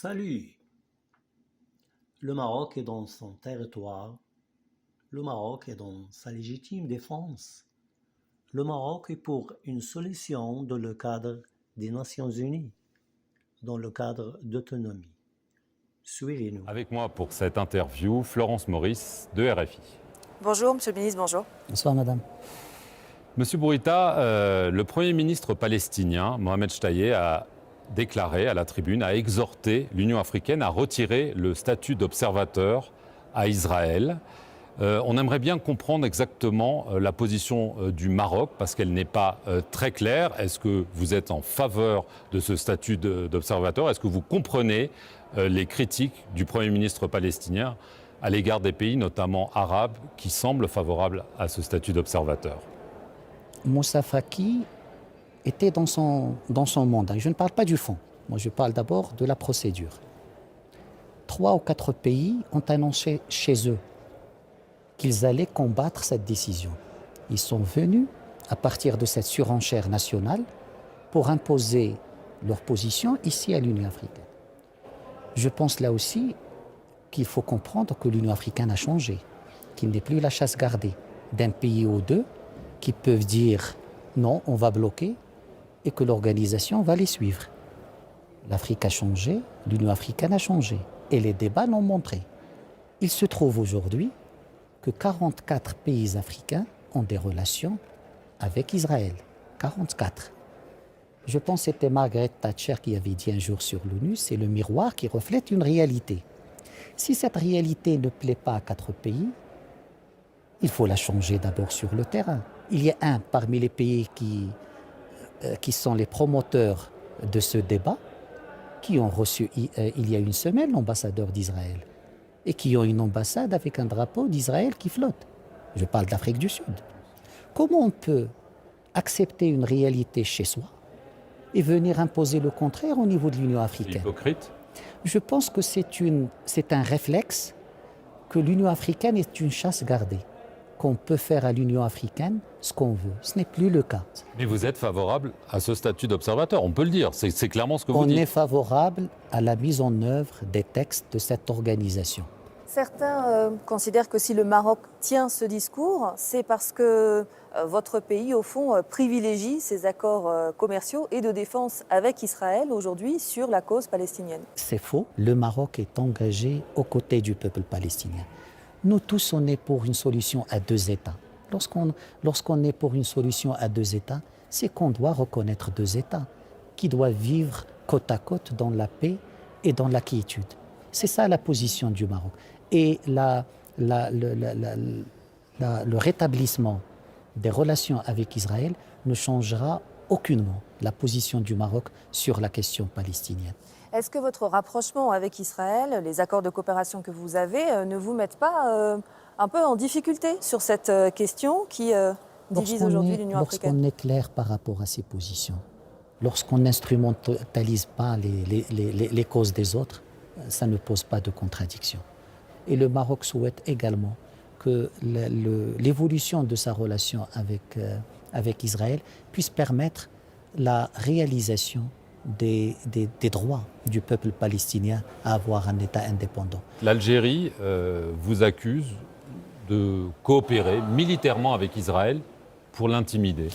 Salut! Le Maroc est dans son territoire. Le Maroc est dans sa légitime défense. Le Maroc est pour une solution dans le cadre des Nations Unies, dans le cadre d'autonomie. Suivez-nous. Avec moi pour cette interview, Florence Maurice de RFI. Bonjour, Monsieur le ministre, bonjour. Bonsoir, madame. Monsieur Bourita, le Premier ministre palestinien, Mohamed Shtayyeh, a déclaré à la tribune, a exhorté l'Union africaine à retirer le statut d'observateur à Israël. On aimerait bien comprendre exactement la position du Maroc, parce qu'elle n'est pas très claire. Est-ce que vous êtes en faveur de ce statut d'observateur? Est-ce que vous comprenez les critiques du Premier ministre palestinien à l'égard des pays, notamment arabes, qui semblent favorables à ce statut d'observateur? Moussa Faki était dans son mandat. Je ne parle pas du fond. Moi, je parle d'abord de la procédure. 3 ou 4 pays ont annoncé chez eux qu'ils allaient combattre cette décision. Ils sont venus à partir de cette surenchère nationale pour imposer leur position ici à l'Union africaine. Je pense là aussi qu'il faut comprendre que l'Union africaine a changé, qu'il n'est plus la chasse gardée d'un pays ou deux qui peuvent dire non, on va bloquer et que l'organisation va les suivre. L'Afrique a changé, l'Union africaine a changé et les débats l'ont montré. Il se trouve aujourd'hui que 44 pays africains ont des relations avec Israël. 44. Je pense que c'était Margaret Thatcher qui avait dit un jour sur l'ONU, c'est le miroir qui reflète une réalité. Si cette réalité ne plaît pas à 4 pays, il faut la changer d'abord sur le terrain. Il y a un parmi les pays qui sont les promoteurs de ce débat, qui ont reçu il y a une semaine l'ambassadeur d'Israël et qui ont une ambassade avec un drapeau d'Israël qui flotte. Je parle d'Afrique du Sud. Comment on peut accepter une réalité chez soi et venir imposer le contraire au niveau de l'Union africaine? C'est hypocrite. Je pense que c'est un réflexe que l'Union africaine est une chasse gardée, qu'on peut faire à l'Union africaine ce qu'on veut. Ce n'est plus le cas. Mais vous êtes favorable à ce statut d'observateur, on peut le dire, c'est clairement ce que vous On dites. est favorable à la mise en œuvre des textes de cette organisation. Certains considèrent que si le Maroc tient ce discours, c'est parce que votre pays, au fond, privilégie ses accords commerciaux et de défense avec Israël aujourd'hui sur la cause palestinienne. C'est faux. Le Maroc est engagé aux côtés du peuple palestinien. Nous tous, on est pour une solution à 2 États. Lorsqu'on est pour une solution à 2 États, c'est qu'on doit reconnaître 2 États qui doivent vivre côte à côte dans la paix et dans la quiétude. C'est ça la position du Maroc. Et le rétablissement des relations avec Israël ne changera aucunement la position du Maroc sur la question palestinienne. Est-ce que votre rapprochement avec Israël, les accords de coopération que vous avez, ne vous mettent pas un peu en difficulté sur cette question qui divise aujourd'hui l'Union africaine? Lorsqu'on est clair par rapport à ces positions, lorsqu'on n'instrumentalise pas les causes des autres, ça ne pose pas de contradiction. Et le Maroc souhaite également que l'évolution de sa relation avec Israël puisse permettre la réalisation des droits du peuple palestinien à avoir un État indépendant. L'Algérie vous accuse de coopérer militairement avec Israël pour l'intimider.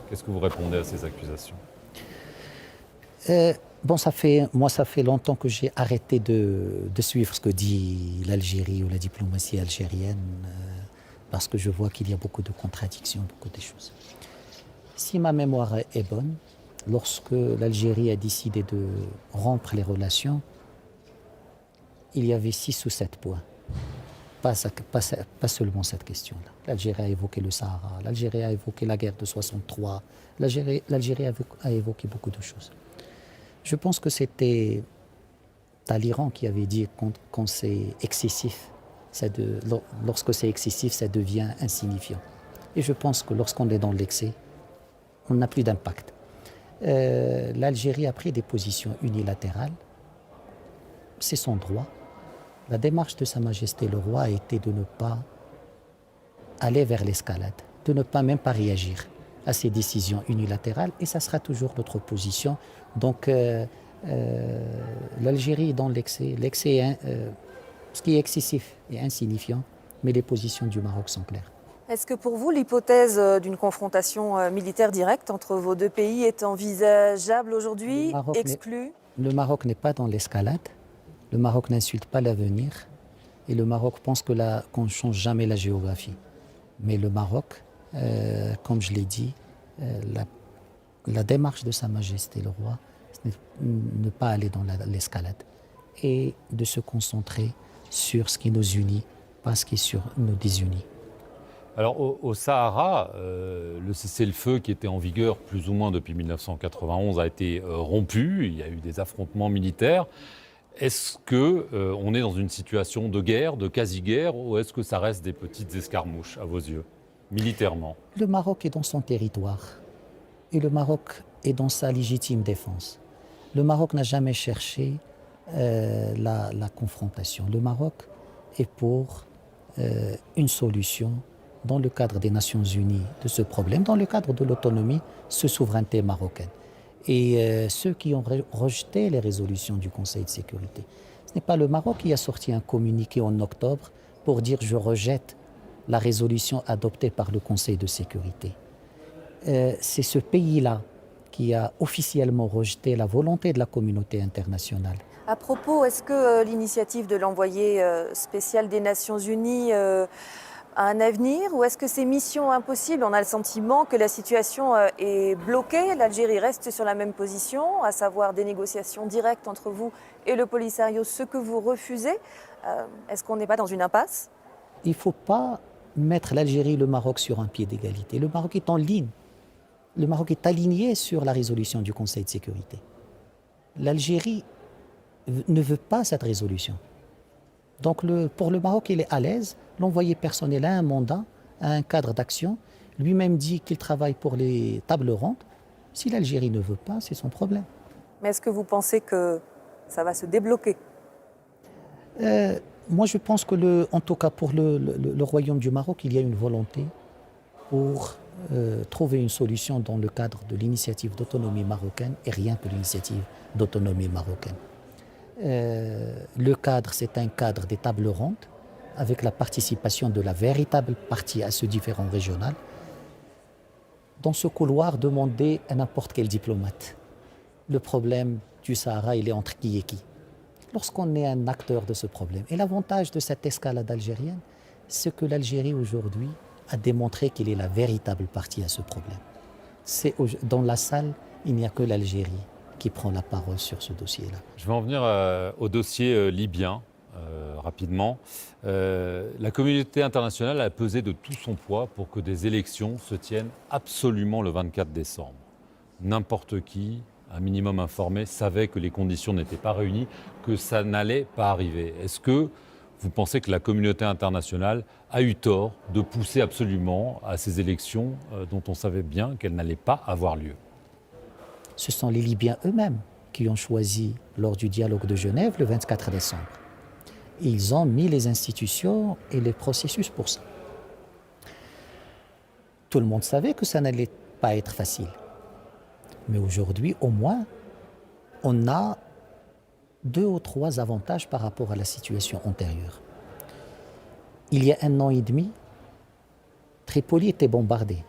Qu'est-ce que vous répondez à ces accusations? Ça fait longtemps que j'ai arrêté de suivre ce que dit l'Algérie ou la diplomatie algérienne, parce que je vois qu'il y a beaucoup de contradictions, beaucoup de choses. Si ma mémoire est bonne, lorsque l'Algérie a décidé de rompre les relations, il y avait 6 ou 7 points. Pas seulement cette question-là. L'Algérie a évoqué le Sahara, l'Algérie a évoqué la guerre de 63, l'Algérie a évoqué beaucoup de choses. Je pense que c'était Talleyrand qui avait dit quand c'est excessif, lorsque c'est excessif, ça devient insignifiant. Et je pense que lorsqu'on est dans l'excès, on n'a plus d'impact. L'Algérie a pris des positions unilatérales. C'est son droit. La démarche de Sa Majesté le Roi a été de ne pas aller vers l'escalade, de ne pas même pas réagir à ces décisions unilatérales, et ça sera toujours notre position. Donc L'Algérie est dans l'excès. Ce qui est excessif et insignifiant, mais les positions du Maroc sont claires. Est-ce que pour vous, l'hypothèse d'une confrontation militaire directe entre vos deux pays est envisageable aujourd'hui, exclue? Le Maroc n'est pas dans l'escalade. Le Maroc n'insulte pas l'avenir. Et le Maroc pense qu'on ne change jamais la géographie. Mais le Maroc, comme je l'ai dit, la démarche de Sa Majesté le Roi, c'est ne pas aller dans l'escalade et de se concentrer sur ce qui nous unit, pas ce qui nous désunit. Alors au Sahara, le cessez-le-feu qui était en vigueur plus ou moins depuis 1991 a été rompu, il y a eu des affrontements militaires. Est-ce qu'on est dans une situation de guerre, de quasi-guerre, ou est-ce que ça reste des petites escarmouches à vos yeux, militairement? Le Maroc est dans son territoire et le Maroc est dans sa légitime défense. Le Maroc n'a jamais cherché la confrontation. Le Maroc est pour une solution dans le cadre des Nations Unies de ce problème, dans le cadre de l'autonomie, de souveraineté marocaine. Et ceux qui ont rejeté les résolutions du Conseil de sécurité, ce n'est pas le Maroc qui a sorti un communiqué en octobre pour dire « je rejette la résolution adoptée par le Conseil de sécurité ». C'est ce pays-là qui a officiellement rejeté la volonté de la communauté internationale. À propos, est-ce que l'initiative de l'envoyé spécial des Nations Unies a un avenir, ou est-ce que c'est mission impossible? On a le sentiment que la situation est bloquée, l'Algérie reste sur la même position, à savoir des négociations directes entre vous et le Polisario, ce que vous refusez. Est-ce qu'on n'est pas dans une impasse? Il ne faut pas mettre l'Algérie et le Maroc sur un pied d'égalité. Le Maroc est en ligne. Le Maroc est aligné sur la résolution du Conseil de sécurité. L'Algérie ne veut pas cette résolution. Donc pour le Maroc, il est à l'aise. L'envoyé personnel a un mandat, a un cadre d'action. Lui-même dit qu'il travaille pour les tables rondes. Si l'Algérie ne veut pas, c'est son problème. Mais est-ce que vous pensez que ça va se débloquer? Moi, je pense que, en tout cas pour le Royaume du Maroc, il y a une volonté pour trouver une solution dans le cadre de l'initiative d'autonomie marocaine et rien que l'initiative d'autonomie marocaine. Le cadre, c'est un cadre des tables rondes avec la participation de la véritable partie à ce différend régional. Dans ce couloir, demandez à n'importe quel diplomate. Le problème du Sahara, il est entre qui et qui. Lorsqu'on est un acteur de ce problème. Et l'avantage de cette escalade algérienne, c'est que l'Algérie aujourd'hui a démontré qu'il est la véritable partie à ce problème. Dans la salle, il n'y a que l'Algérie qui prend la parole sur ce dossier-là. Je vais en venir au dossier libyen, rapidement. La communauté internationale a pesé de tout son poids pour que des élections se tiennent absolument le 24 décembre. N'importe qui, un minimum informé, savait que les conditions n'étaient pas réunies, que ça n'allait pas arriver. Est-ce que vous pensez que la communauté internationale a eu tort de pousser absolument à ces élections dont on savait bien qu'elles n'allaient pas avoir lieu? Ce sont les Libyens eux-mêmes qui ont choisi, lors du dialogue de Genève, le 24 décembre. Ils ont mis les institutions et les processus pour ça. Tout le monde savait que ça n'allait pas être facile. Mais aujourd'hui, au moins, on a 2 ou 3 avantages par rapport à la situation antérieure. Il y a 1 an et demi, Tripoli était bombardée.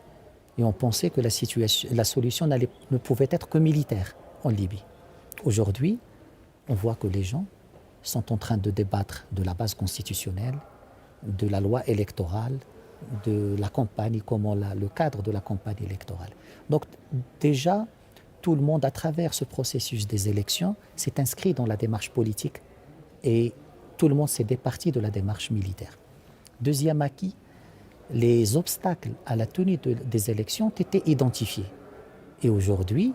Et on pensait que la solution ne pouvait être que militaire en Libye. Aujourd'hui, on voit que les gens sont en train de débattre de la base constitutionnelle, de la loi électorale, de la campagne, comment le cadre de la campagne électorale. Donc déjà, tout le monde, à travers ce processus des élections, s'est inscrit dans la démarche politique et tout le monde s'est départi de la démarche militaire. Deuxième acquis, les obstacles à la tenue des élections ont été identifiés. Et aujourd'hui,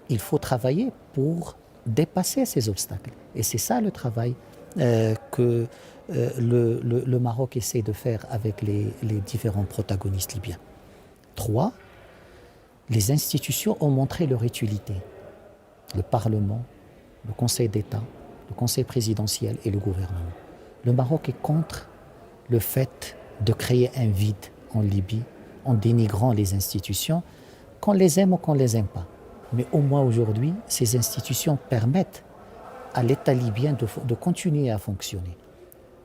il faut travailler pour dépasser ces obstacles. Et c'est ça le travail que le Maroc essaie de faire avec les différents protagonistes libyens. 3, les institutions ont montré leur utilité. Le Parlement, le Conseil d'État, le Conseil présidentiel et le gouvernement. Le Maroc est contre le fait de créer un vide en Libye en dénigrant les institutions, qu'on les aime ou qu'on ne les aime pas. Mais au moins aujourd'hui, ces institutions permettent à l'État libyen de continuer à fonctionner,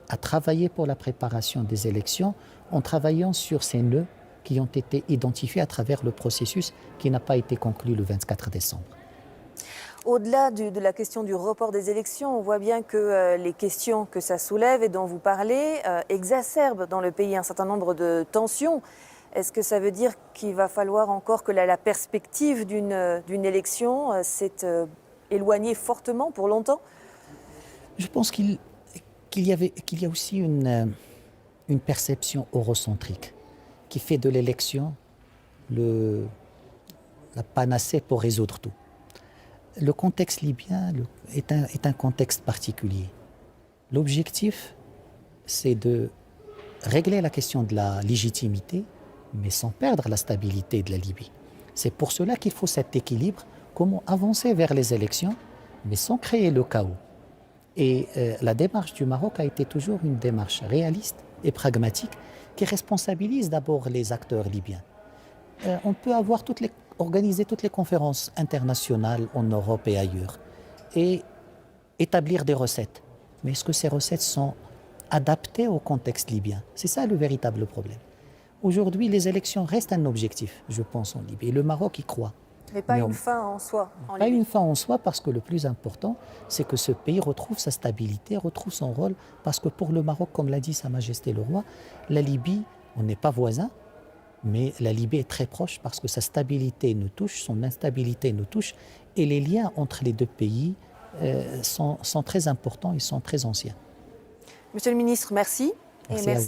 à travailler pour la préparation des élections en travaillant sur ces nœuds qui ont été identifiés à travers le processus qui n'a pas été conclu le 24 décembre. Au-delà de la question du report des élections, on voit bien que les questions que ça soulève et dont vous parlez exacerbent dans le pays un certain nombre de tensions. Est-ce que ça veut dire qu'il va falloir encore que la perspective d'une élection s'est éloignée fortement pour longtemps? Je pense qu'il y a aussi une perception eurocentrique qui fait de l'élection la panacée pour résoudre tout. Le contexte libyen est un contexte particulier. L'objectif, c'est de régler la question de la légitimité, mais sans perdre la stabilité de la Libye. C'est pour cela qu'il faut cet équilibre, comment avancer vers les élections, mais sans créer le chaos. Et la démarche du Maroc a été toujours une démarche réaliste et pragmatique qui responsabilise d'abord les acteurs libyens. On peut organiser toutes les conférences internationales en Europe et ailleurs et établir des recettes. Mais est-ce que ces recettes sont adaptées au contexte libyen? C'est ça le véritable problème. Aujourd'hui, les élections restent un objectif, je pense, en Libye. Et le Maroc y croit. Mais pas une fin en soi. Pas une fin en soi, parce que le plus important, c'est que ce pays retrouve sa stabilité, retrouve son rôle. Parce que pour le Maroc, comme l'a dit Sa Majesté le Roi, la Libye, on n'est pas voisins, mais la Libye est très proche parce que sa stabilité nous touche, son instabilité nous touche. Et les liens entre les deux pays sont très importants et sont très anciens. Monsieur le ministre, merci. Merci.